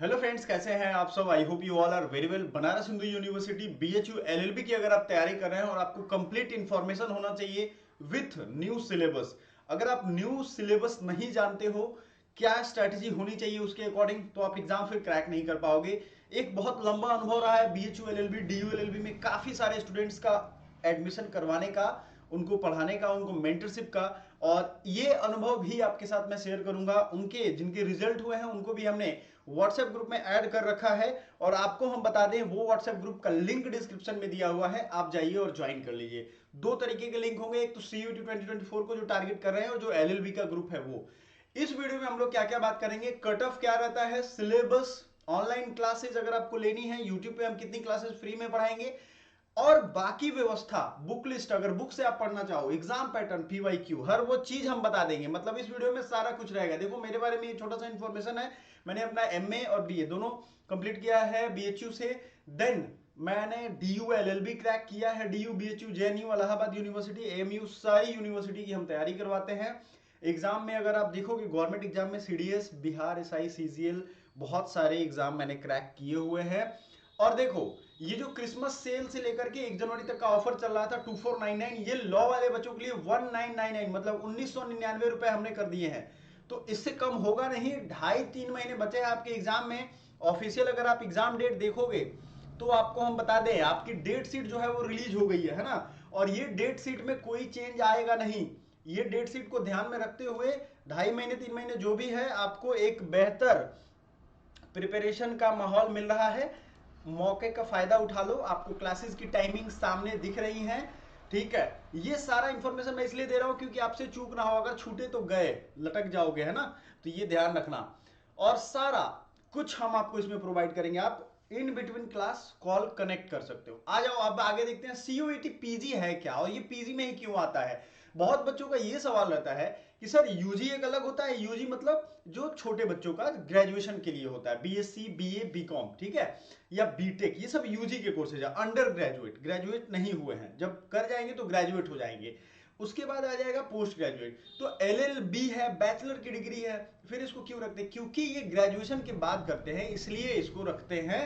Hello friends, कैसे हैं आप सब। I hope you all are very well. Banaras Hindu university BHU LLB की अगर आप तैयारी कर रहे हैं और आपको कंप्लीट इंफॉर्मेशन होना चाहिए विथ न्यू सिलेबस। अगर आप न्यू सिलेबस नहीं जानते हो क्या स्ट्रैटेजी होनी चाहिए उसके अकॉर्डिंग, तो आप एग्जाम फिर क्रैक नहीं कर पाओगे। एक बहुत लंबा अनुभव रहा है बीएचयू एलएलबी डीयू एलएलबी में काफी सारे स्टूडेंट्स का एडमिशन करवाने का, उनको पढ़ाने का, उनको मेंटरशिप का। और ये अनुभव भी आपके साथ मैं शेयर करूंगा। उनके जिनके रिजल्ट हुए हैं उनको भी हमने व्हाट्सएप ग्रुप में ऐड कर रखा है। और आपको हम बता दें, वो व्हाट्सएप ग्रुप का लिंक डिस्क्रिप्शन में दिया हुआ है, आप जाइए और ज्वाइन कर लीजिए। दो तरीके के लिंक होंगे, एक तो सीयूटी 2024 को जो टारगेट कर रहे हैं और जो एलएलबी का ग्रुप है वो। इस वीडियो में हम लोग क्या क्या बात करेंगे, कट ऑफ क्या रहता है, सिलेबस, ऑनलाइन क्लासेस अगर आपको लेनी है यूट्यूब पे हम कितनी क्लासेस फ्री में पढ़ाएंगे, और बाकी व्यवस्था, बुक लिस्ट अगर बुक से आप पढ़ना चाहो, एग्जाम पैटर्न, पीवाईक्यू, हर वो चीज हम बता देंगे। मतलब इस वीडियो में सारा कुछ रहेगा। देखो मेरे बारे में ये छोटा सा इंफॉर्मेशन है। मैंने अपना एमए और बीए दोनों कंप्लीट किया है बीएचयू से। देन मैंने डीयू एलएलबी क्रैक किया है, DU BHU JNU Allahabad university AMU सारी यूनिवर्सिटी की हम तैयारी करवाते हैं। एग्जाम में अगर आप देखोगे गवर्नमेंट एग्जाम में सीडीएस, बिहार एसआई, सीजीएल, बहुत सारे एग्जाम मैंने क्रैक किए हुए हैं। और देखो ये जो क्रिसमस सेल से लेकर के 1 जनवरी तक का ऑफर चल रहा था 2499, ये लॉ वाले बच्चों के लिए 1999 मतलब 1999 रुपए हमने कर दिए हैं। तो इससे कम होगा नहीं। 2.5-3 महीने बचे हैं आपके एग्जाम में। ऑफिशियल अगर आप एग्जाम डेट देखोगे तो आपको हम बता दें, आपकी डेट शीट जो है वो रिलीज हो गई है ना। और ये डेट शीट में कोई चेंज आएगा नहीं। ये डेट शीट को ध्यान में रखते हुए 2.5 महीने 3 महीने जो भी है, आपको एक बेहतर प्रिपरेशन का माहौल मिल रहा है। मौके का फायदा उठा लो। आपको क्लासेस की टाइमिंग सामने दिख रही है, ठीक है। ये सारा इंफॉर्मेशन मैं इसलिए दे रहा हूं क्योंकि आपसे चूक ना हो, अगर छूटे तो गए, लटक जाओगे, है ना। तो ये ध्यान रखना। और सारा कुछ हम आपको इसमें प्रोवाइड करेंगे। आप in between class call connect कर सकते हो। आ जाओ अब आगे देखते हैं सीयूईटी पीजी है क्या, और ये पीजी में ही क्यों आता है। बहुत बच्चों का ये सवाल रहता है कि सर यूजी एक अलग होता है। यूजी मतलब जो छोटे बच्चों का ग्रेजुएशन के लिए होता है, बीएससी, बीए, बीकॉम, ठीक है, या बीटेक, ये सब यूजी के कोर्सेज है। अंडर ग्रेजुएट, ग्रेजुएट नहीं हुए हैं, जब कर जाएंगे तो ग्रेजुएट हो जाएंगे। उसके बाद आ जाएगा पोस्ट ग्रेजुएट। तो एलएलबी है, बैचलर की डिग्री है। फिर इसको क्यों रखते हैं, क्योंकि ये ग्रेजुएशन के बाद करते हैं, इसलिए इसको रखते हैं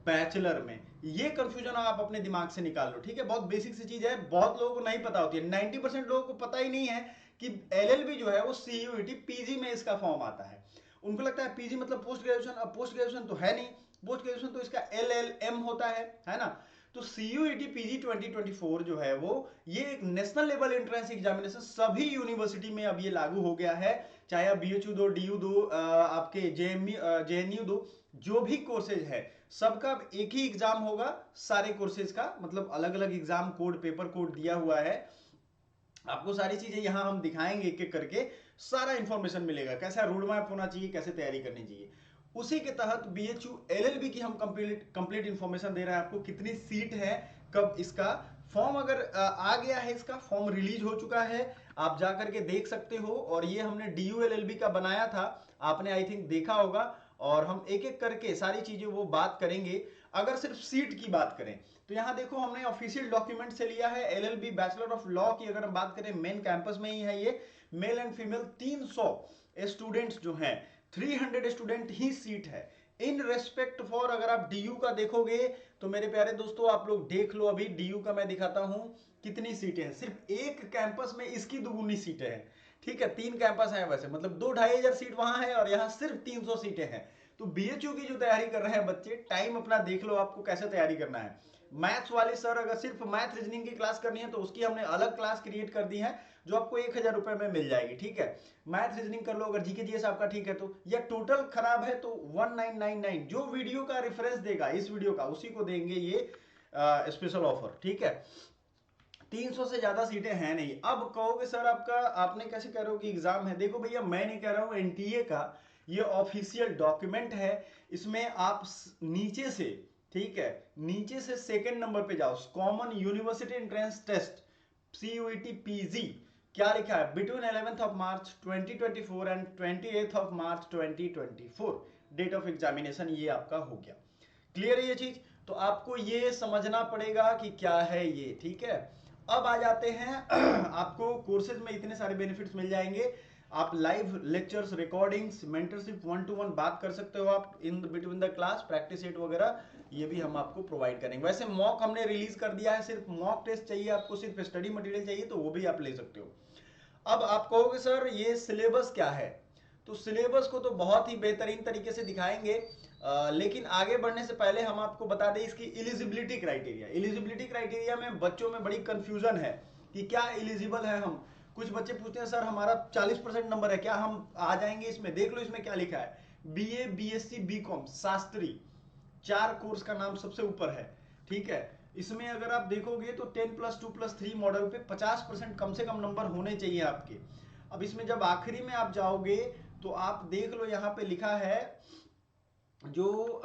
बैचलर में। ये कंफ्यूजन आप अपने दिमाग से निकाल लो, ठीक है। बहुत बेसिक सी चीज है, बहुत लोगों को नहीं पता होती है। 90% लोगों को पता ही नहीं है कि एलएलबी जो है वो सीयूईटी पीजी में इसका फॉर्म आता है। उनको लगता है पीजी मतलब पोस्ट ग्रेजुएशन। अब पोस्ट ग्रेजुएशन तो है नहीं, पोस्ट ग्रेजुएशन तो इसका एलएलएम होता है ना। तो सीयूईटी पीजी 2024 जो है वो, ये एक नेशनल लेवल एंट्रेंस एग्जामिनेशन सभी यूनिवर्सिटी में अब ये लागू हो गया है। चाहे आप बीएचयू दो, डीयू दो, आपके जेएनयू दो, जो भी कोर्सेज है सबका एक ही एग्जाम होगा। सारे कोर्सेज का मतलब अलग अलग एग्जाम कोड, पेपर कोड दिया हुआ है। आपको सारी चीजें यहां हम दिखाएंगे एक एक करके, सारा इंफॉर्मेशन मिलेगा, कैसा रोड मैप होना चाहिए, कैसे तैयारी करनी चाहिए। उसी के तहत बीएचयू एलएलबी की हम कंप्लीट इंफॉर्मेशन दे रहे हैं आपको। कितनी सीट है, कब इसका फॉर्म अगर आ गया है, इसका फॉर्म रिलीज हो चुका है, आप जा करके देख सकते हो। और ये हमने डीयू एलएलबी का बनाया था, आपने आई थिंक देखा होगा। और हम एक एक करके सारी चीजें वो बात करेंगे। अगर सिर्फ सीट की बात करें तो यहां देखो हमने ऑफिशियल डॉक्यूमेंट से लिया है। एलएलबी बैचलर ऑफ लॉ की अगर हम बात करें, मेन कैंपस में ही है ये। मेल एंड फीमेल 300 स्टूडेंट्स जो हैं, 300 स्टूडेंट ही सीट है। इन रेस्पेक्ट फॉर अगर आप डीयू का देखोगे तो मेरे प्यारे दोस्तों आप लोग देख लो, अभी डीयू का मैं दिखाता हूं कितनी सीटें हैं। सिर्फ एक कैंपस में इसकी दुगुनी सीटें हैं, ठीक है। 3 कैंपस है वैसे, मतलब 2-2.5 हजार सीट वहां है और यहाँ सिर्फ 300 सीटें हैं। तो बीएचयू की जो तैयारी कर रहे हैं बच्चे, टाइम अपना देख लो आपको कैसे तैयारी करना है। मैथ्स वाले सर अगर सिर्फ मैथ रीजनिंग की क्लास करनी है तो उसकी हमने अलग क्लास क्रिएट कर दी है, जो आपको 1,000 रुपए में मिल जाएगी, ठीक है। मैथ रीजनिंग कर लो, अगर जीके जीएस आपका ठीक है तो, या टोटल खराब है तो 1999 जो वीडियो का रेफरेंस देगा इस वीडियो का, उसी को देंगे ये स्पेशल ऑफर, ठीक है। 300 से ज्यादा सीटें हैं नहीं। अब कहोगे सर आपका, आपने कैसे कह रहे हो कि एग्जाम है। देखो भैया, मैं नहीं कह रहा हूं, एनटीए का ये ऑफिशियल डॉक्यूमेंट है। इसमें आप नीचे से, ठीक है, नीचे से सेकंड नंबर पे जाओ, common university entrance test CUET PG, क्या लिखा है, between 11th of March 2024 and 28th of March 2024 date of examination, ये आपका हो गया। क्लियर है ये चीज। तो आपको ये समझना पड़ेगा कि क्या है ये, ठीक है। अब आ जाते हैं आपको कोर्सेज में इतने सारे बेनिफिट्स मिल जाएंगे। आप live lectures, recordings, mentorship, 1-to-1 बात कर सकते हो आप in between the class, practice set वगैरह ये भी हम आपको प्रोवाइड करेंगे। वैसे मॉक हमने रिलीज कर दिया है, सिर्फ मॉक टेस्ट चाहिए आपको, सिर्फ स्टडी मटेरियल चाहिए तो वो भी आप ले सकते हो। अब आप कहोगे सर ये सिलेबस क्या है, तो सिलेबस को तो बहुत ही बेहतरीन तरीके से दिखाएंगे, लेकिन आगे बढ़ने से पहले हम आपको बता दें इसकी एलिजिबिलिटी क्राइटेरिया। एलिजिबिलिटी क्राइटेरिया में बच्चों में बड़ी कंफ्यूजन है कि क्या एलिजिबल है हम। कुछ बच्चे पूछते हैं सर हमारा 40% नंबर है, क्या हम आ जाएंगे इसमें? देख लो इसमें क्या लिखा है, BA, BSc, BCom, Shastri, 4 course का नाम सबसे ऊपर है, ठीक है। इसमें अगर आप देखोगे तो 10+2+3 मॉडल पे 50% कम से कम नंबर होने चाहिए आपके। अब इसमें जब आखिरी में आप जाओगे तो आप देख लो यहाँ पे लिखा है जो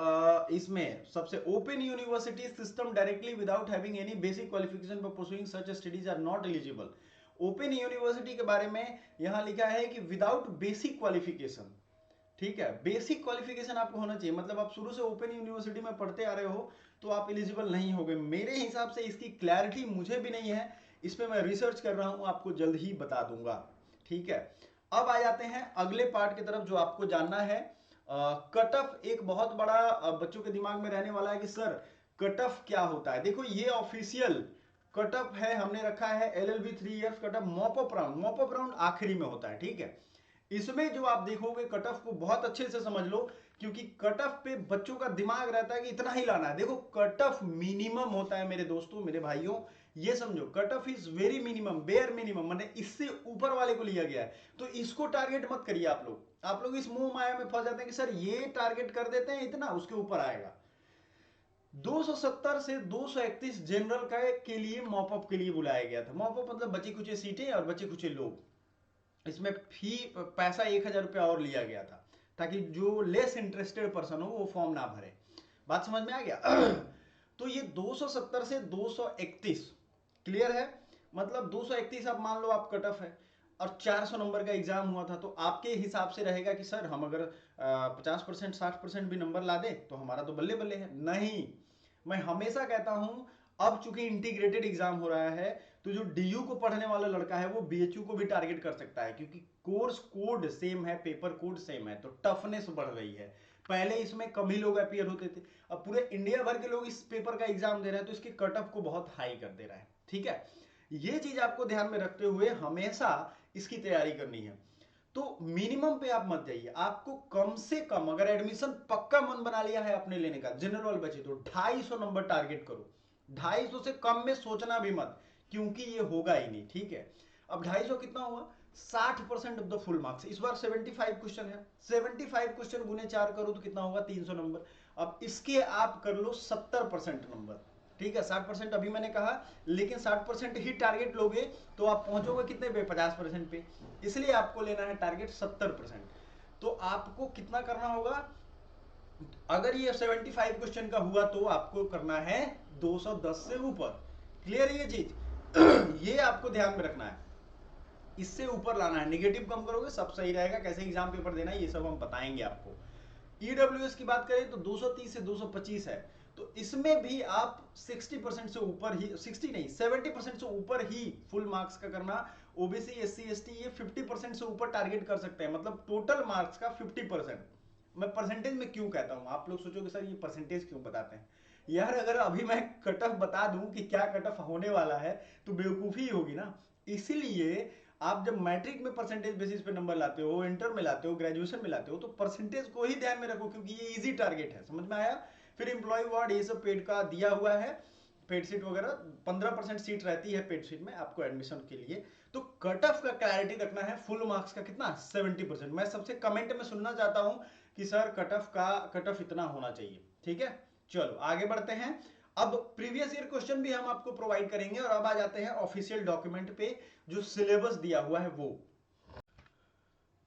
इसमें सबसे, open university system directly without having any basic qualification for pursuing such studies are not eligible. Open university के बारे में यहाँ लिखा है कि विदाउट बेसिक क्वालिफिकेशन, ठीक है, बेसिक क्वालिफिकेशन आपको होना चाहिए, मतलब आप शुरू से ओपन यूनिवर्सिटी में पढ़ते आ रहे हो तो आप एलिजिबल नहीं होगे। मेरे हिसाब से इसकी क्लैरिटी मुझे भी नहीं है, इस पे मैं रिसर्च कर रहा हूं, आपको जल्द ही बता दूंगा, ठीक है। अब आ जाते हैं अगले पार्ट की तरफ जो आपको जानना है। कट ऑफ एक बहुत बड़ा बच्चों के दिमाग में रहने वाला है कि सर कट ऑफ क्या होता है। देखो ये ऑफिशियल कट ऑफ है, हमने रखा है LLB 3 years cut off, mop up round, mop up round आखिरी में होता है, ठीक है। इसमें जो आप देखोगे कट ऑफ को बहुत अच्छे से समझ लो, क्योंकि कट ऑफ पे बच्चों का दिमाग रहता है कि इतना ही लाना है। देखो कट ऑफ मिनिमम होता है मेरे दोस्तों, मेरे भाइयों, ये समझो cut off is very minimum, bare minimum, माने इससे ऊपर वाले को लिया गया है। तो इसको टारगेट मत करिए आप लोग। आप लोग इस मोह माया में फंस जाते हैं कि सर ये टारगेट कर देते हैं इतना, उसके ऊपर आएगा। 270 से 231 जनरल के लिए मॉपअप के लिए बुलाया गया था। मॉपअप मतलब बची कुछ सीटें और बचे कुछ लोग, इसमें फी पैसा 1000 रुपया और लिया गया था ताकि जो लेस इंटरेस्टेड पर्सन हो वो फॉर्म ना भरे। बात समझ में आ गया? तो ये 270 से 231 क्लियर है, मतलब 231 आप मान लो आप कट ऑफ है और 400 नंबर का एग्जाम हुआ था, तो आपके हिसाब से रहेगा कि सर हम अगर 50% 60% भी नंबर ला दें तो हमारा तो बल्ले बल्ले है। नहीं, मैं हमेशा कहता हूं अब चूंकि इंटीग्रेटेड एग्जाम हो रहा है तो जो डीयू को पढ़ने वाला लड़का है वो बीएचयू को भी टारगेट कर सकता है, क्योंकि कोर्स कोड सेम है, पेपर कोड सेम है, तो टफनेस बढ़ रही है। पहले इसमें कम ही लोग अपीयर होते थे, अब पूरे इंडिया भर के लोग इस पेपर का एग्जाम दे रहे हैं, तो इसके कट ऑफ को बहुत हाई कर दे रहा है, ठीक है। ये चीज आपको ध्यान में रखते हुए हमेशा इसकी तैयारी करनी है। तो मिनिमम पे आप मत जाइए, आपको कम से कम अगर एडमिशन पक्का मन बना लिया है आपने लेने का, जनरल वाले बचे तो 250 नंबर टारगेट करो। 250 से कम में सोचना भी मत, क्योंकि ये होगा ही नहीं, ठीक है। अब 250 कितना हुआ? 60% ऑफ द फुल मार्क्स। इस बार 75 क्वेश्चन है, 75 क्वेश्चन गुने 4 करो तो कितना होगा? 300 नंबर। अब इसके आप कर लो 70% नंबर, ठीक है। 60% अभी मैंने कहा, लेकिन 60% ही टारगेट लोगे तो आप पहुंचोगे कितने पे? 50% पे। इसलिए आपको लेना है टारगेट 70%। तो आपको कितना करना होगा? अगर ये 75 क्वेश्चन का हुआ तो आपको करना है 210 से ऊपर। क्लियर है ये चीज? ये आपको ध्यान में रखना है, इससे ऊपर लाना है। नेगेटिव कम करोगे सब सही रहेगा। कैसे एग्जाम पेपर देना है ये सब हम बताएंगे आपको। ईडब्ल्यूएस की बात करें तो 230 से 225 है, तो इसमें भी आप 60% से ऊपर ही, 60 नहीं 70% से ऊपर ही फुल मार्क्स का करना। ओबीसी, एससी, एसटी ये 50% से ऊपर टारगेट कर सकते हैं, मतलब टोटल मार्क्स का 50%। मैं परसेंटेज में क्यों कहता हूं, आप लोग सोचोगे सर ये परसेंटेज क्यों बताते हैं यार? अगर अभी मैं कट ऑफ बता दूं कि क्या कट ऑफ होने वाला है तो बेवकूफी होगी ना। इसीलिए आप जब मैट्रिक में परसेंटेज बेसिस पे नंबर लाते हो, इंटर में लाते हो, ग्रेजुएशन में लाते हो, तो परसेंटेज को ही ध्यान में रखो, क्योंकि ये इजी टारगेट है। समझ में आया? फिर एम्प्लॉय वार्ड ये सब पेड का दिया हुआ है, पेड सीट वगैरह 15% सीट रहती है पेड सीट में आपको एडमिशन के लिए। तो कट ऑफ का क्लैरिटी रखना है, फुल मार्क्स का कितना? 70%। मैं सबसे कमेंट में सुनना चाहता हूं कि सर कट ऑफ इतना होना चाहिए, ठीक है। चलो आगे बढ़ते हैं। अब प्रीवियस ईयर क्वेश्चन भी हम आपको प्रोवाइड करेंगे, और अब आ जाते हैं ऑफिशियल डॉक्यूमेंट पे जो सिलेबस दिया हुआ है वो।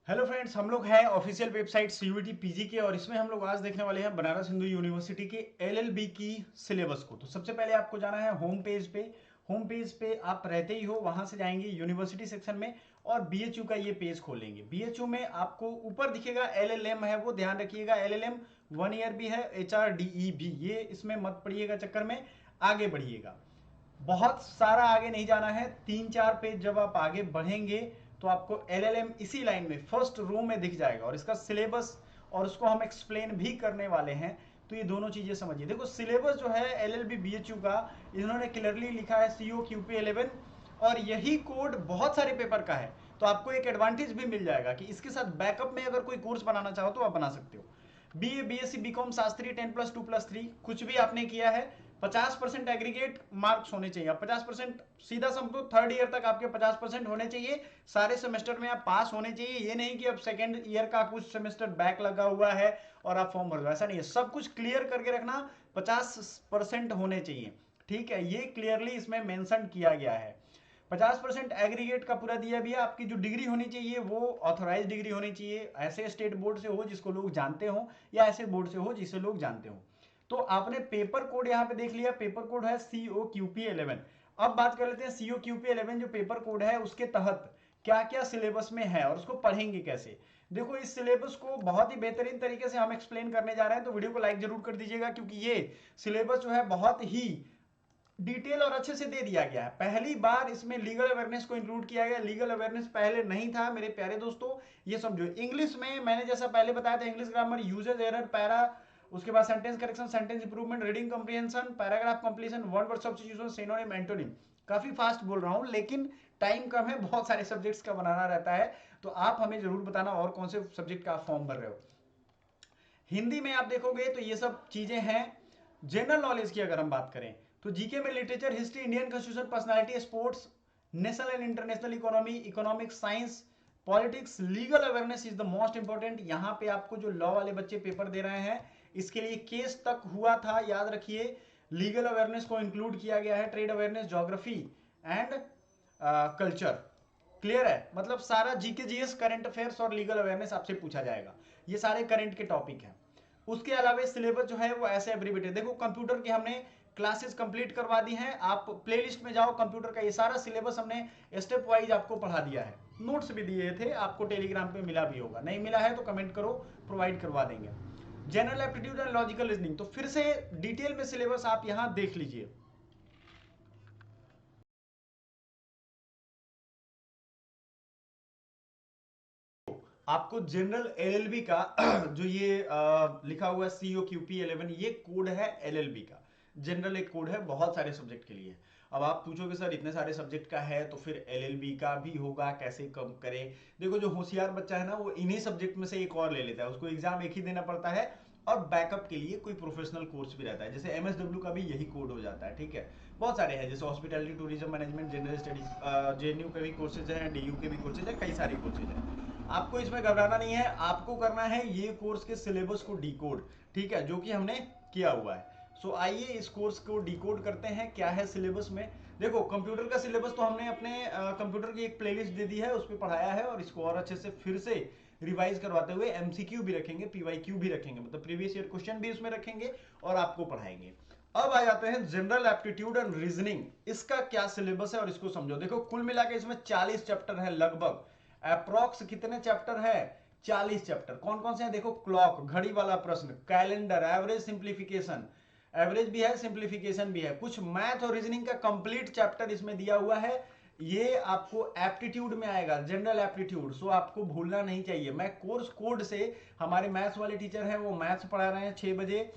हेलो फ्रेंड्स, हम लोग हैं ऑफिशियल वेबसाइट सीयूईटी पीजी के, और इसमें हम लोग आज देखने वाले हैं बनारस हिंदू यूनिवर्सिटी के एलएलबी की सिलेबस को। तो सबसे पहले आपको जाना है होम पेज पे। होम पेज पे आप रहते ही हो, वहां से जाएंगे यूनिवर्सिटी सेक्शन में और बीएचयू का ये पेज खोलेंगे। बीएचयू में आपको ऊपर दिखेगा एलएलएम है, वो ध्यान रखिएगा। एलएलएम 1 ईयर भी है, एचआरडीई भी, ये इसमें मत पढ़िएगा चक्कर में, आगे बढ़िएगा। बहुत सारा आगे नहीं जाना है, 3-4 पेज जब आप आगे बढ़ेंगे तो आपको एलएलएम इसी लाइन में फर्स्ट रो में दिख जाएगा, और इसका सिलेबस और उसको हम एक्सप्लेन भी करने वाले हैं। तो ये दोनों चीजें समझिए। देखो सिलेबस जो है एलएलबी बीएचयू का, इन्होंने क्लियरली लिखा है सीओ क्यूपी 11, और यही कोड बहुत सारे पेपर का है। तो आपको एक एडवांटेज भी मिल जाएगा कि इसके साथ बैकअप में अगर कोई कोर्स बनाना चाहो तो आप बना सकते हो। बीए बीएससी बीकॉम शास्त्री 10+2+3 कुछ भी आपने किया है, 50% एग्रीगेट मार्क्स होने चाहिए। 50% सीधा समझो थर्ड ईयर तक आपके 50% होने चाहिए, सारे सेमेस्टर में आप पास होने चाहिए। ये नहीं कि अब सेकेंड ईयर का कुछ सेमेस्टर बैक लगा हुआ है और आप फॉर्म भर दो, ऐसा नहीं है। सब कुछ क्लियर करके रखना, 50% होने चाहिए, ठीक है। ये क्लियरली इसमें मेंशन किया गया है। 50% एग्रीगेट का पूरा दिया भी है। आपकी जो डिग्री होनी चाहिए वो ऑथोराइज डिग्री होनी चाहिए, ऐसे स्टेट बोर्ड से हो जिसको लोग जानते हो, या ऐसे बोर्ड से हो जिसे लोग जानते हो। तो आपने पेपर कोड यहाँ पे देख लिया, पेपर कोड है COQP11। अब बात कर लेते हैं COQP11 जो पेपर कोड है उसके तहत क्या क्या सिलेबस में है और उसको पढ़ेंगे कैसे। देखो इस सिलेबस को बहुत ही बेहतरीन तरीके से हम एक्सप्लेन करने जा रहे हैं, तो वीडियो को लाइक जरूर कर दीजिएगा, क्योंकि ये सिलेबस जो है बहुत ही डिटेल और अच्छे से दे दिया गया है। पहली बार इसमें लीगल अवेयरनेस को इंक्लूड किया गया। लीगल अवेयरनेस पहले नहीं था मेरे प्यारे दोस्तों, ये समझो। इंग्लिश में मैंने जैसा पहले बताया था, English grammar, usage, error, para, उसके बाद sentence correction, sentence improvement, reading comprehension, paragraph completion, word word substitution, synonym, antonym. काफी फास्ट बोल रहा हूं लेकिन टाइम कम है, बहुत सारे सब्जेक्ट्स का बनाना रहता है। तो आप हमें जरूर बताना और कौन से सब्जेक्ट का आप फॉर्म भर रहे हो। हिंदी में आप देखोगे तो ये सब चीजें हैं। जनरल नॉलेज की अगर हम बात करें तो जीके में literature, history, Indian constitution, personality, sports, national and international economy, economics, science, politics, legal awareness is the most important. यहां पे आपको जो लॉ वाले बच्चे पेपर दे रहे हैं इसके लिए केस तक हुआ था, याद रखिए। लीगल अवेयरनेस को इंक्लूड किया गया है, trade awareness, geography and culture. Clear है, मतलब सारा जीके जीएस, करंट अफेयर्स और लीगल अवेयरनेस आपसे पूछा जाएगा। ये सारे करंट के टॉपिक हैं। उसके अलावा सिलेबस जो है वो ऐसे एब्रीवेटेड। देखो कंप्यूटर की हमने क्लासेस कंप्लीट करवा दी हैं, आप प्लेलिस्ट में जाओ, कंप्यूटर का ये सारा सिलेबस हमने स्टेप वाइज आपको पढ़ा दिया है। नोट्स भी दिए थे आपको, टेलीग्राम पे मिला भी होगा, नहीं मिला है तो कमेंट करो, प्रोवाइड करवा देंगे। General aptitude and logical reasoning, तो फिर से डिटेल में सिलेबस आप यहां देख लीजिए। आपको जनरल एलएलबी का जो ये लिखा हुआ है COQP11, ये कोड है एलएलबी का। जनरल एक कोड है, बहुत सारे सब्जेक्ट के लिए। अब आप पूछोगे सर इतने सारे सब्जेक्ट का है तो फिर एलएलबी का भी होगा, कैसे कम करे। देखो जो होशियार बच्चा है ना वो इन्हीं सब्जेक्ट में से एक और ले लेता है, उसको एग्जाम एक ही देना पड़ता है, और बैकअप के लिए कोई प्रोफेशनल कोर्स भी रहता है। जैसे MSW का भी यही कोड हो जाता है, ठीक है। बहुत सारे हैं, जैसे hospitality, tourism management, general studies, JNU के भी कोर्सेज हैं, DU के भी कोर्सेज हैं, कई सारे कोर्सेज हैं। आपको इसमें घबराना नहीं है, आपको करना है ये कोर्स के सिलेबस को डिकोड, ठीक है, जो कि हमने किया हुआ है। सो आइए इस कोर्स को डिकोड करते हैं, क्या है सिलेबस में। देखो कंप्यूटर का सिलेबस तो हमने अपने कंप्यूटर की एक प्लेलिस्ट दे दी है, उस पर पढ़ाया है, और इसको और अच्छे से फिर से रिवाइज करवाते हुए MCQ भी रखेंगे, PYQ भी रखेंगे, मतलब प्रीवियस ईयर क्वेश्चन भी उसमें रखेंगे और आपको पढ़ाएंगे। अब आ जाते हैं जनरल एप्टीट्यूड एंड रीजनिंग, इसका क्या सिलेबस है और इसको समझो। देखो कुल मिला के इसमें 40 चैप्टर है लगभग। अप्रोक्स कितने चैप्टर है? 40 चैप्टर। कौन कौन से हैं देखो, क्लॉक, घड़ी वाला प्रश्न, कैलेंडर, एवरेज, सिंप्लीफिकेशन, एवरेज भी है, सिंप्लीफिकेशन भी है, कुछ मैथ और रीजनिंग का कंप्लीट चैप्टर इसमें दिया हुआ है। ये आपको एप्टीट्यूड में आएगा, जनरल एप्टीट्यूड, सो आपको भूलना नहीं चाहिए। मैं कोर्स कोड से, हमारे मैथ्स वाले टीचर हैं वो मैथ्स पढ़ा रहे हैं 6 बजे,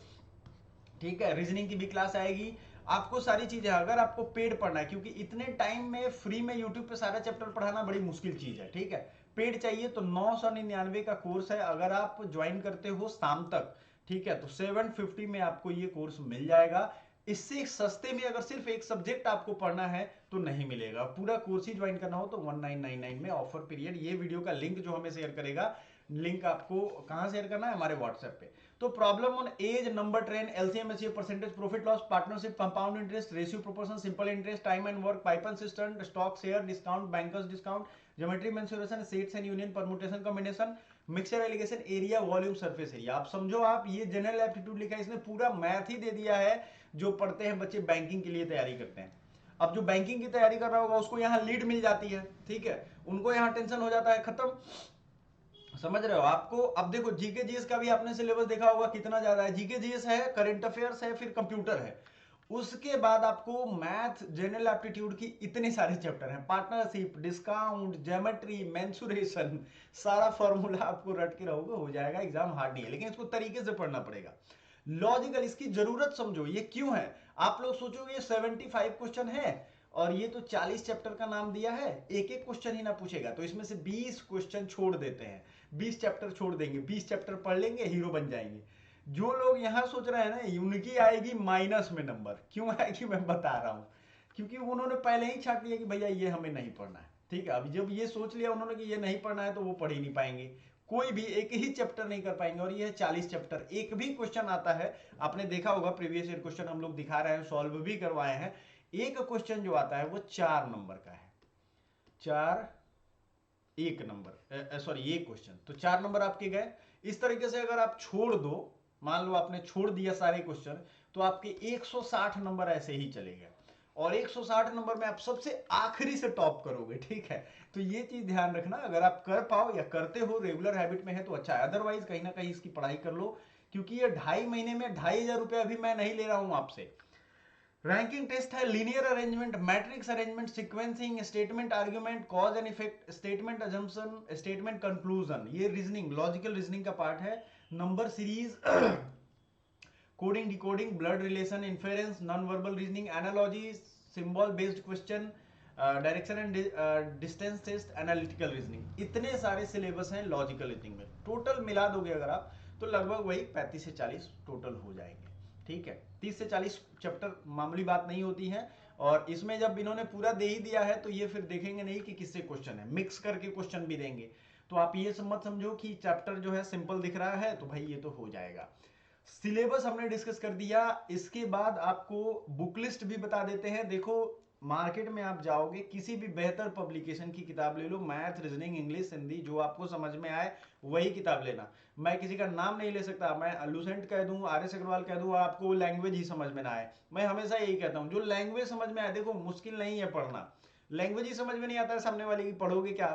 ठीक है। रीजनिंग की भी क्लास आएगी, आपको सारी चीजें, अगर आपको पेड पढ़ना है, क्योंकि इतने टाइम में फ्री में यूट्यूब पे सारा चैप्टर पढ़ाना बड़ी मुश्किल चीज है, ठीक है। पेड चाहिए तो 999 का कोर्स है, अगर आप ज्वाइन करते हो शाम तक, ठीक है, तो 750 में आपको ये कोर्स मिल जाएगा। इससे सस्ते में अगर सिर्फ एक सब्जेक्ट आपको पढ़ना है तो नहीं मिलेगा, पूरा कोर्स ही ज्वाइन करना हो तो 1999 में ऑफर पीरियड। ये वीडियो का लिंक जो हमें शेयर करेगा, लिंक आपको कहां शेयर करना है, हमारे व्हाट्सएप पे। तो problem on age, number train, LCM HCF, percentage, profit loss, partnership, compound interest, ratio proportion, simple interest, time and work, pipe and system, stock share, discount, bankers discount, geometry mensuration, sets and union, permutation combination, mixture alligation, area, volume, surface area. आप समझो, आप ये general aptitude लिखा है, इसने पूरा math ही दे दिया है जो पढ़ते हैं बच्चे, बैंकिंग के लिए तैयारी करते हैं। अब जो बैंकिंग की तैयारी कर रहा होगा उसको यहाँ लीड मिल जाती है, ठीक है, उनको यहाँ टेंशन हो जाता है खत्म। समझ रहे हो आपको। अब देखो जीके जीएस का भी आपने सिलेबस देखा होगा कितना ज्यादा है। जीके जीएस है, करंट अफेयर्स है, फिर कंप्यूटर है। उसके बाद आपको मैथ, जनरल एप्टीट्यूड की इतने सारे चैप्टर हैं, पार्टनरशिप, डिस्काउंट, ज्योमेट्री, मेंसुरेशन, सारा फॉर्मूला आपको रट के रहोगे, हो जाएगा, एग्जाम हार्ड नहीं है, लेकिन इसको तरीके से पढ़ना पड़ेगा। लॉजिकल, इसकी जरूरत समझो, ये क्यों है। आप लोग सोचोगे ये 75 क्वेश्चन है और ये तो 40 चैप्टर का नाम दिया है, एक एक क्वेश्चन ही ना पूछेगा, तो इसमें से 20 क्वेश्चन छोड़ देते हैं, 20 चैप्टर छोड़ देंगे, 20 चैप्टर पढ़ लेंगे, हीरो बन जाएंगे। जो लोग यहां सोच रहे हैं ना उनकी आएगी माइनस में नंबर, क्यों आएगी मैं बता रहा हूं, क्योंकि उन्होंने पहले ही छाट लिया कि भैया ये हमें नहीं पढ़ना है। ठीक है, अभी जब ये सोच लिया उन्होंने कि ये नहीं पढ़ना है तो वो पढ़ ही नहीं पाएंगे, कोई भी एक ही चैप्टर नहीं कर पाएंगे, और ये 40 चैप्टर, एक भी क्वेश्चन आता है, आपने देखा होगा प्रीवियस ईयर क्वेश्चन हम लोग दिखा रहे हैं, सॉल्व भी करवाए हैं, एक क्वेश्चन जो आता है वो 4 नंबर का है, 4 एक नंबर, सॉरी एक क्वेश्चन, तो 4 नंबर आपके गए। इस तरीके से अगर आप छोड़ दो, मान लो आपने छोड़ दिया सारे क्वेश्चन, तो आपके 160 नंबर ऐसे ही चले गए, और 160 नंबर में आप सबसे आखिरी से टॉप करोगे। ठीक है, तो ये चीज ध्यान रखना, अगर आप कर पाओ या करते हो, रेगुलर हैबिट में है तो अच्छा है, अदरवाइज कहीं ना कहीं इसकी पढ़ाई कर लो, क्योंकि ये 2.5 महीने में 2,500 रुपया भी मैं नहीं ले रहा हूं आपसे। रैंकिंग टेस्ट है, linear arrangement, matrix arrangement, sequencing, statement argument, cause and effect, statement assumption, statement conclusion, ये रीजनिंग, लॉजिकल रीजनिंग का पार्ट है, number series, coding, decoding, blood relation, inference, non verbal reasoning, analogy, symbol based question, direction and distance test, analytical reasoning, इतने सारे syllabus हैं logical reasoning में, total मिला दोगे अगर आप तो लगभग वही 35 से 40 टोटल हो जाएंगे। ठीक है, 30 से 40 चैप्टर मामूली बात नहीं होती है, और इसमें जब इन्होंने पूरा दे ही दिया है तो ये फिर देखेंगे नहीं कि किससे क्वेश्चन है, मिक्स करके क्वेश्चन भी देंगे, तो आप ये मत समझो कि चैप्टर जो है सिंपल दिख रहा है तो भाई ये तो हो जाएगा। सिलेबस हमने डिस्कस कर दिया, इसके बाद आपको बुक लिस्ट भी बता देते हैं। देखो, मार्केट में आप जाओगे, किसी भी बेहतर पब्लिकेशन की किताब ले लो, मैथ, रीजनिंग, इंग्लिश, हिंदी, जो आपको समझ में आए वही किताब लेना। मैं किसी का नाम नहीं ले सकता, मैं लूसेंट कह दूं, आर एस अग्रवाल कह दूं, आपको लैंग्वेज ही समझ में ना आए, मैं हमेशा यही कहता हूं, जो लैंग्वेज समझ में आए, देखो मुश्किल नहीं है पढ़ना, लैंग्वेज ही समझ में नहीं आता है सामने वाले की, पढ़ोगे क्या।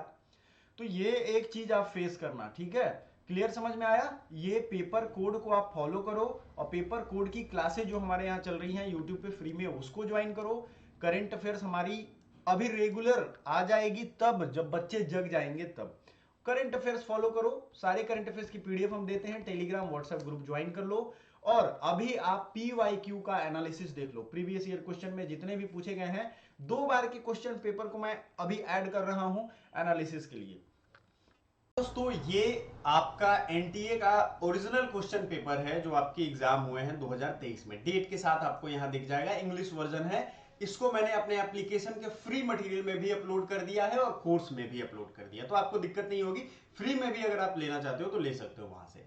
तो ये एक चीज आप फेस करना, ठीक है, क्लियर, समझ में आया। ये पेपर कोड को आप फॉलो करो, और पेपर कोड की क्लासेज जो हमारे यहाँ चल रही हैं यूट्यूब पे फ्री में, उसको ज्वाइन करो। करंट अफेयर्स हमारी अभी रेगुलर आ जाएगी तब जब बच्चे जग जाएंगे तब। करंट अफेयर्स फॉलो करो, सारे करंट अफेयर्स की पीडीएफ हम देते हैं, टेलीग्राम व्हाट्सएप ग्रुप ज्वाइन कर लो। और अभी आप पीवाईक्यू का एनालिसिस देख लो, प्रीवियस ईयर क्वेश्चन में जितने भी पूछे गए हैं, 2 बार के क्वेश्चन पेपर को मैं अभी ऐड कर रहा हूं एनालिसिस के लिए। दोस्तों, ये आपका एनटीए का ओरिजिनल क्वेश्चन पेपर है जो आपके एग्जाम हुए हैं 2023 में, डेट के साथ आपको यहां दिख जाएगा, इंग्लिश वर्जन है। इसको मैंने अपने एप्लीकेशन के फ्री मटेरियल में भी अपलोड कर दिया है और कोर्स में भी अपलोड कर दिया, तो आपको दिक्कत नहीं होगी, फ्री में भी अगर आप लेना चाहते हो तो ले सकते हो वहां से।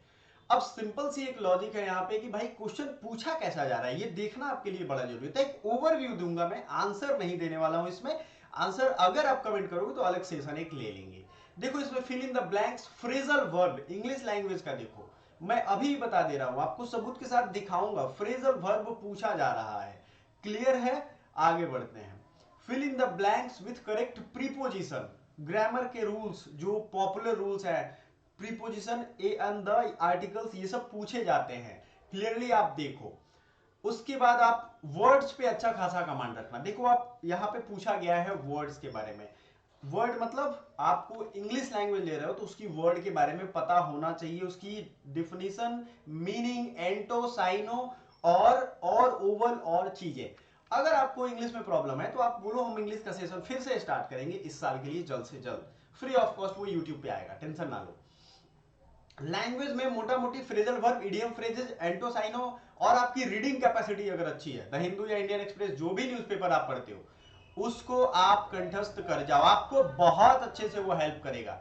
अब सिंपल सी एक लॉजिक है यहाँ पे कि भाई क्वेश्चन पूछा कैसा जा रहा है, ये देखना आपके लिए बड़ा जरूरी है। एक ओवरव्यू दूंगा मैं, आंसर नहीं देने वाला हूं इसमें, आंसर अगर आप कमेंट करोगे तो अलग सेशन एक ले लेंगे। देखो, इसमें fill in the blanks, phrasal verb, English language का देखो, मैं अभी बता दे रहा हूं, आपको सबूत के साथ दिखाऊंगा, फ्रेजल वर्ब पूछा जा रहा है, क्लियर है। आगे बढ़ते हैं, fill in the blanks with correct preposition, grammar के रूल्स जो पॉपुलर रूल्स है, preposition, a and the articles, ये सब पूछे जाते हैं, क्लियरली आप देखो। उसके बाद आप वर्ड्स पे अच्छा खासा कमांड रखना, देखो आप यहां पे पूछा गया है वर्ड्स के बारे में, वर्ड मतलब आपको इंग्लिश लैंग्वेज ले रहे हो तो उसकी वर्ड के बारे में पता होना चाहिए, उसकी डिफिनीशन, मीनिंग, एंटो, साइनो, और ओवल और चीजें। अगर आपको इंग्लिश में प्रॉब्लम है तो आप बोलो, हम इंग्लिश का सेशन फिर से स्टार्ट करेंगे इस साल के लिए जल्द से जल्द, फ्री ऑफ कॉस्ट, वो यूट्यूब पे आएगा, टेंशन ना लो। लैंग्वेज में मोटा मोटी फ्रेजल वर्ब, इडियम फ्रेजेस, एंटोसाइनो, और आपकी रीडिंग कैपेसिटी अगर अच्छी है, द हिंदू या इंडियन एक्सप्रेस जो भी न्यूज़पेपर आप पढ़ते हो उसको आप कंठस्थ कर जाओ, आपको बहुत अच्छे से वो हेल्प करेगा।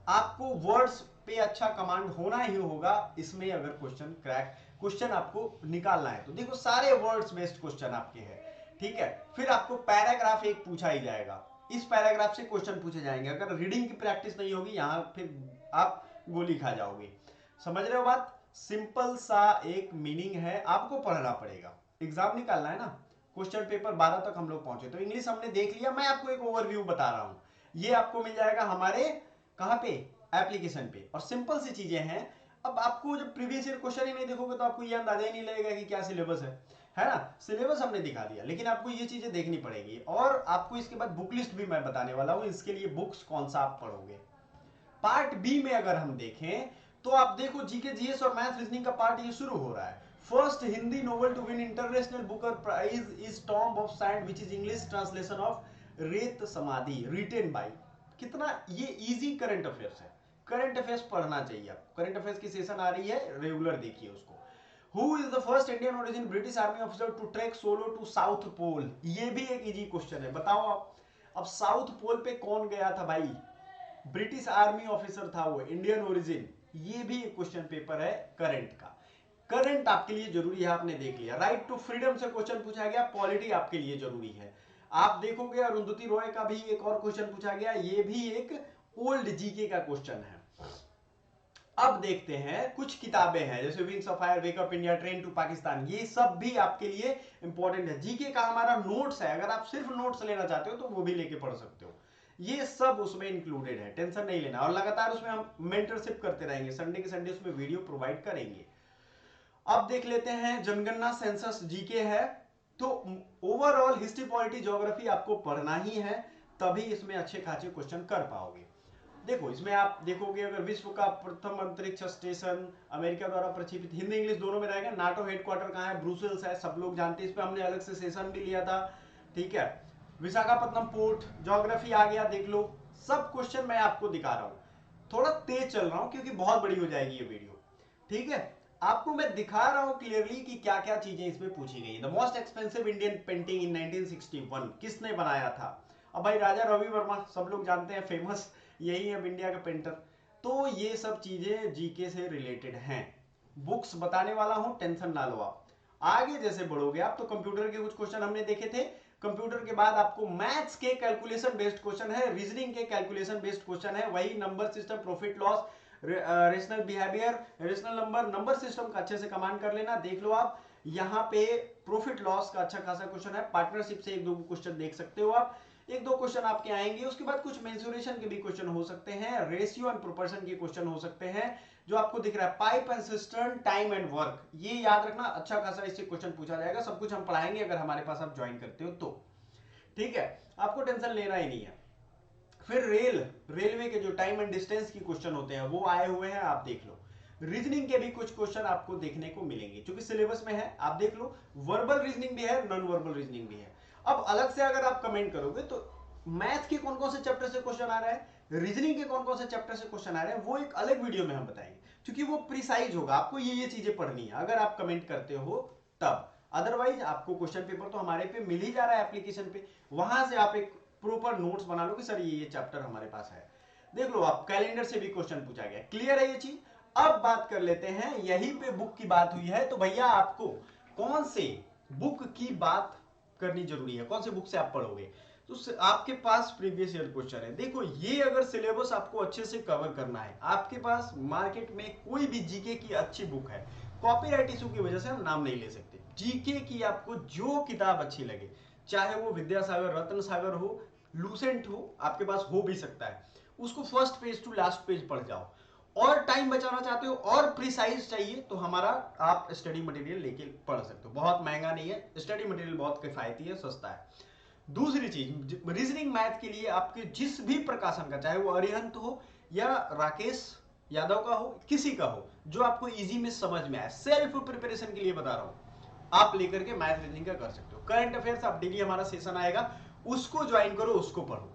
आपको वर्ड्स पे अच्छा कमांड होना ही होगा इसमें, अगर क्वेश्चन आपको निकालना है तो देखो सारे वर्ड्स बेस्ड क्वेश्चन आपके हैं, ठीक है। फिर आपको पैराग्राफ एक पूछा ही जाएगा, इस पैराग्राफ से क्वेश्चन पूछे जाएंगे, अगर रीडिंग की प्रैक्टिस नहीं होगी यहां फिर आप गोली खा जाओगे, समझ रहे हो बात। सिंपल सा एक मीनिंग है, आपको पढ़ना पड़ेगा, एग्जाम निकालना है ना। क्वेश्चन पेपर 12 तक हम लोग पहुंचे, तो इंग्लिश हमने देख लिया, मैं आपको एक ओवरव्यू बता रहा हूं, ये आपको मिल जाएगा हमारे कहां पे, एप्लीकेशन पे, और सिंपल सी चीजें हैं। अब आपको जब प्रीवियस ईयर क्वेश्चन ही नहीं देखोगे तो आपको ये अंदाजा ही नहीं लगेगा कि क्या सिलेबस है, है ना। सिलेबस हमने दिखा दिया, लेकिन आपको ये चीजें देखनी पड़ेगी। और आपको इसके बाद बुक लिस्ट भी मैं बताने वाला हूं, इसके लिए बुक्स कौन सा आप पढ़ोगे। पार्ट बी में अगर हम देखें तो आप देखो जीके जीएस और मैथ रीजनिंग का पार्ट ये शुरू हो रहा है। First Hindi novel to win international Booker prize is tomb of sand which is English translation of Ret Samadhi written by. कितना ये इजी करंट अफेयर्स है, करंट अफेयर्स पढ़ना चाहिए आपको। करंट अफेयर्स की सेशन आ रही है, रेगुलर देखिए उसको। Who is the first Indian origin British army officer to trek solo to south pole. ये भी एक इजी क्वेश्चन है, बताओ आप। अब साउथ पोल पे कौन गया था भाई, ब्रिटिश आर्मी ऑफिसर था वो, इंडियन ओरिजिन। ये भी एक क्वेश्चन पेपर है करंट का। करंट आपके लिए जरूरी है, आपने देख लिया। राइट टू फ्रीडम से क्वेश्चन पूछा गया, पॉलिटी आपके लिए जरूरी है। आप देखोगे अरुंधति रॉय का भी एक और क्वेश्चन पूछा गया, ये भी एक ओल्ड जीके का क्वेश्चन है। अब देखते हैं कुछ किताबें हैं जैसे wings of fire, wake up India, train to Pakistan, ये सब भी आपके लिए इंपॉर्टेंट है। जीके का हमारा नोट्स है, अगर आप सिर्फ नोट्स लेना चाहते हो तो वो भी लेके पढ़ सकते हो। ये सब उसमें इंक्लूडेड है, टेंशन नहीं लेना। और लगातार उसमें हम मेंटरशिप करते रहेंगे, संडे के संडे उसमें वीडियो प्रोवाइड करेंगे। अब देख लेते हैं जनगणना सेंसस जीके है। तो ओवरऑल हिस्ट्री पॉलिटी ज्योग्राफी आपको पढ़ना ही है, तभी इसमें अच्छे खासे क्वेश्चन कर पाओगे। देखो इसमें आप देखोगे अगर विश्व का प्रथम अंतरिक्ष स्टेशन अमेरिका द्वारा प्रक्षेपित, हिंदी इंग्लिश दोनों में रहेगा। नाटो हेडक्वार्टर कहाँ है, ब्रुसेल्स है, सब लोग जानते हैं, इस पे हमने अलग से सेशन भी लिया था, ठीक है। विशाखापट्टनम पोर्ट, ज्योग्राफी आ गया, देख लो। सब क्वेश्चन मैं आपको दिखा रहा हूं, थोड़ा तेज चल रहा हूं क्योंकि बहुत बड़ी हो जाएगी ये वीडियो, ठीक है। आपको मैं दिखा रहा हूं क्लियरली कि क्या क्या चीजें इसमें पूछी गई। The most expensive Indian painting in 1961 किसने बनाया था। अब भाई राजा रवि वर्मा सब लोग जानते हैं, फेमस, यही है इंडिया का पेंटर। तो ये सब चीजें जीके से रिलेटेड हैं, बुक्स बताने वाला हूं, टेंशन ना लो आप। आगे जैसे बढ़ोगे आप तो कंप्यूटर के कुछ क्वेश्चन हमने देखे थे। कंप्यूटर के बाद आपको मैथ्स के कैलकुलेशन बेस्ड क्वेश्चन है, रीजनिंग के कैलकुलेशन बेस्ड क्वेश्चन है, वही number system, profit loss, rational behaviour, rational number system का अच्छे से कमांड कर लेना। देख लो आप यहाँ पे प्रॉफिट लॉस का अच्छा खासा क्वेश्चन है, पार्टनरशिप से एक दो क्वेश्चन देख सकते हो आप, एक दो क्वेश्चन आपके आएंगे। उसके बाद कुछ मेंसुरेशन के भी क्वेश्चन हो सकते हैं, रेशियो एंड प्रोपोर्शन के क्वेश्चन हो सकते हैं, जो आपको दिख रहा है pipe and cistern, time and work, ये याद रखना, अच्छा खासा इससे क्वेश्चन पूछा जाएगा। सब कुछ हम पढ़ाएंगे अगर हमारे पास आप ज्वाइन करते हो तो, ठीक है, आपको टेंशन लेना ही नहीं है। फिर रेलवे के जो टाइम एंड डिस्टेंस की क्वेश्चन होते हैं वो आए हुए हैं, आप देख लो। रीजनिंग के भी कुछ क्वेश्चन आपको देखने को मिलेंगे क्योंकि सिलेबस में है, आप देख लो। वर्बल रीजनिंग भी है, नॉन वर्बल रीजनिंग भी है। अब अलग से अगर आप कमेंट करोगे तो मैथ के कौन कौन से चैप्टर से क्वेश्चन आ रहा है, रीजनिंग के कौन कौन से चैप्टर से क्वेश्चन आ रहे हैं, वो एक अलग वीडियो में हम बताएंगे, क्योंकि वो प्रिसाइज होगा, आपको ये चीजें पढ़नी है अगर आप कमेंट करते हो तब। अदरवाइज आपको क्वेश्चन पेपर तो हमारे पे मिल ही जा रहा है एप्लीकेशन पे, वहां से आप एक प्रॉपर नोट्स बना लो कि सर ये चैप्टर हमारे पास है। देख लो आप, कैलेंडर से भी क्वेश्चन पूछा गया, क्लियर है ये चीज। अब बात कर लेते हैं, यहीं पे बुक की बात हुई है तो भैया आपको कौन से बुक की बात करनी जरूरी है, कौन से बुक से आप पढ़ोगे। तो आपके पास प्रीवियस ईयर क्वेश्चन है, देखो ये अगर सिलेबस आपको अच्छे से कवर करना है, आपके पास मार्केट में कोई भी जीके की अच्छी बुक है, कॉपीराइट इशू की वजह से हम नाम नहीं ले सकते, जीके की आपको जो किताब अच्छी लगे, चाहे वो विद्यासागर, रत्न सागर हो, लूसेंट हो, आपके पास हो भी सकता है, उसको first page to last page पढ़ जाओ। और टाइम बचाना चाहते हो और प्रिसाइज चाहिए तो हमारा आप स्टडी मटेरियल लेके पढ़ सकते हो, बहुत महंगा नहीं है स्टडी मटेरियल, बहुत किफायती है, सस्ता है। दूसरी चीज, रीजनिंग मैथ के लिए आपके जिस भी प्रकाशन का, चाहे वो अरिहंत हो या राकेश यादव का हो, किसी का हो, जो आपको इजी में समझ में आए, सेल्फ प्रिपरेशन के लिए बता रहा हूं, आप लेकर के मैथ रीजनिंग का कर सकते हो। करंट अफेयर्स आप डेली हमारा सेशन आएगा, उसको ज्वाइन करो, उसको पढ़ो,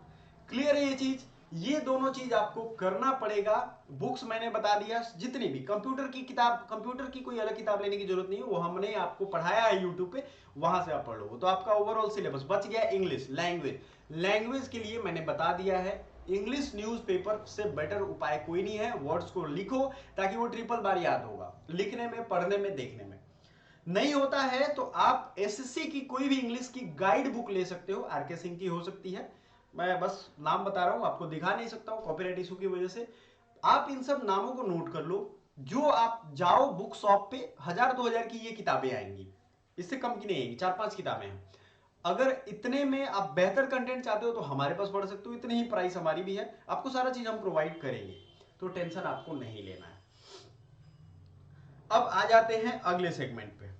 क्लियर है ये चीज। ये दोनों चीज आपको करना पड़ेगा। बुक्स मैंने बता दिया, जितनी भी कंप्यूटर की किताब, कंप्यूटर की कोई अलग किताब लेने की जरूरत नहीं है, वो हमने आपको पढ़ाया है यूट्यूब पे, वहां से आप पढ़ लो। तो आपका ओवरऑल सिलेबस बच गया। इंग्लिश लैंग्वेज, लैंग्वेज के लिए मैंने बता दिया है, इंग्लिश न्यूज़पेपर से बेटर उपाय कोई नहीं है। वर्ड्स को लिखो ताकि वो ट्रिपल बार याद होगा, लिखने में, पढ़ने में, देखने में। नहीं होता है तो आप एसएससी की कोई भी इंग्लिश की गाइड बुक ले सकते हो, आरके सिंह की हो सकती है, मैं बस नाम बता रहा हूं, आपको दिखा नहीं सकता हूं कॉपीराइट इशू की वजह से। आप इन सब नामों को नोट कर लो, जो आप जाओ बुक शॉप पे 1000-2000 की ये किताबें आएंगी, इससे कम की नहीं आएंगी, 4-5 किताबें हैं। अगर इतने में आप बेहतर कंटेंट चाहते हो तो हमारे पास पढ़ सकते हो, इतनी ही प्राइस हमारी भी है, आपको सारा चीज हम प्रोवाइड करेंगे, तो टेंशन आपको नहीं लेना है। अब आ जाते हैं अगले सेगमेंट पे।